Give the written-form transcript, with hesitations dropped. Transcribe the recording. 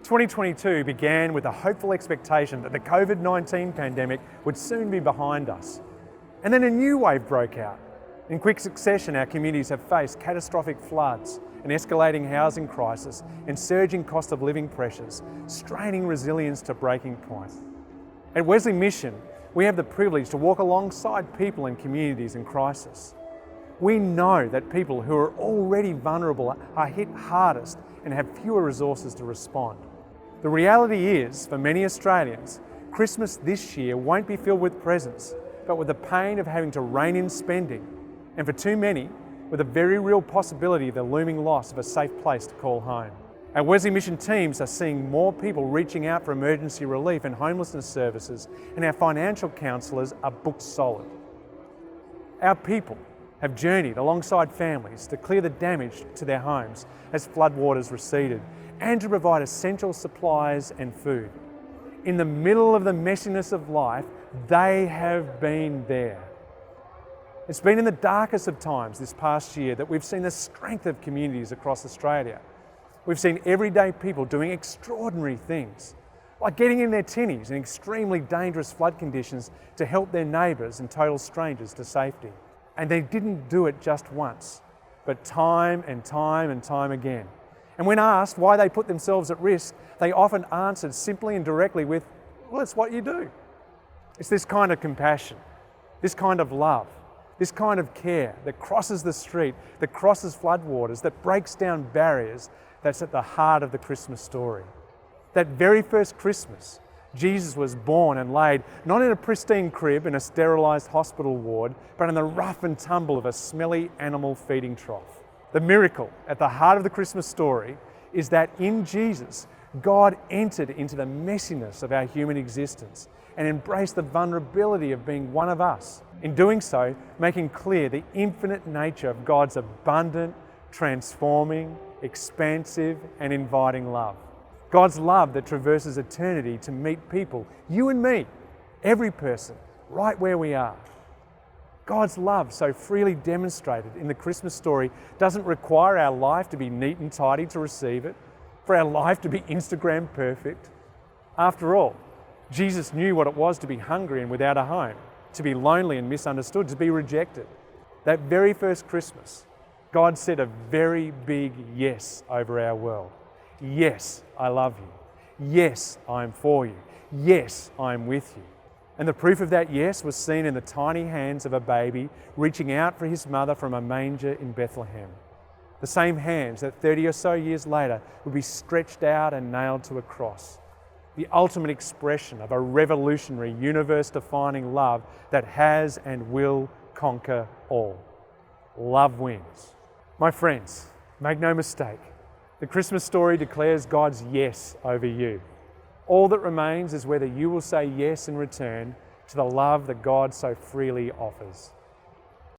2022 began with a hopeful expectation that the COVID-19 pandemic would soon be behind us. And then a new wave broke out. In quick succession, our communities have faced catastrophic floods, an escalating housing crisis, and surging cost of living pressures, straining resilience to breaking point. At Wesley Mission, we have the privilege to walk alongside people and communities in crisis. We know that people who are already vulnerable are hit hardest and have fewer resources to respond. The reality is, for many Australians, Christmas this year won't be filled with presents, but with the pain of having to rein in spending, and for too many, with a very real possibility of the looming loss of a safe place to call home. Our Wesley Mission teams are seeing more people reaching out for emergency relief and homelessness services, and our financial counsellors are booked solid. Our people have journeyed alongside families to clear the damage to their homes as floodwaters receded, and to provide essential supplies and food. In the middle of the messiness of life, they have been there. It's been in the darkest of times this past year that we've seen the strength of communities across Australia. We've seen everyday people doing extraordinary things, like getting in their tinnies in extremely dangerous flood conditions to help their neighbours and total strangers to safety. And they didn't do it just once, but time and time and time again. And when asked why they put themselves at risk, they often answered simply and directly with, well, it's what you do. It's this kind of compassion, this kind of love, this kind of care that crosses the street, that crosses floodwaters, that breaks down barriers, that's at the heart of the Christmas story. That very first Christmas, Jesus was born and laid not in a pristine crib in a sterilised hospital ward, but in the rough and tumble of a smelly animal feeding trough. The miracle at the heart of the Christmas story is that in Jesus, God entered into the messiness of our human existence and embraced the vulnerability of being one of us. In doing so, making clear the infinite nature of God's abundant, transforming, expansive, and inviting love. God's love that traverses eternity to meet people, you and me, every person, right where we are. God's love, so freely demonstrated in the Christmas story, doesn't require our life to be neat and tidy to receive it, for our life to be Instagram perfect. After all, Jesus knew what it was to be hungry and without a home, to be lonely and misunderstood, to be rejected. That very first Christmas, God said a very big yes over our world. Yes, I love you. Yes, I am for you. Yes, I am with you. And the proof of that yes was seen in the tiny hands of a baby reaching out for his mother from a manger in Bethlehem. The same hands that 30 or so years later would be stretched out and nailed to a cross. The ultimate expression of a revolutionary, universe-defining love that has and will conquer all. Love wins. My friends, make no mistake, the Christmas story declares God's yes over you. All that remains is whether you will say yes in return to the love that God so freely offers.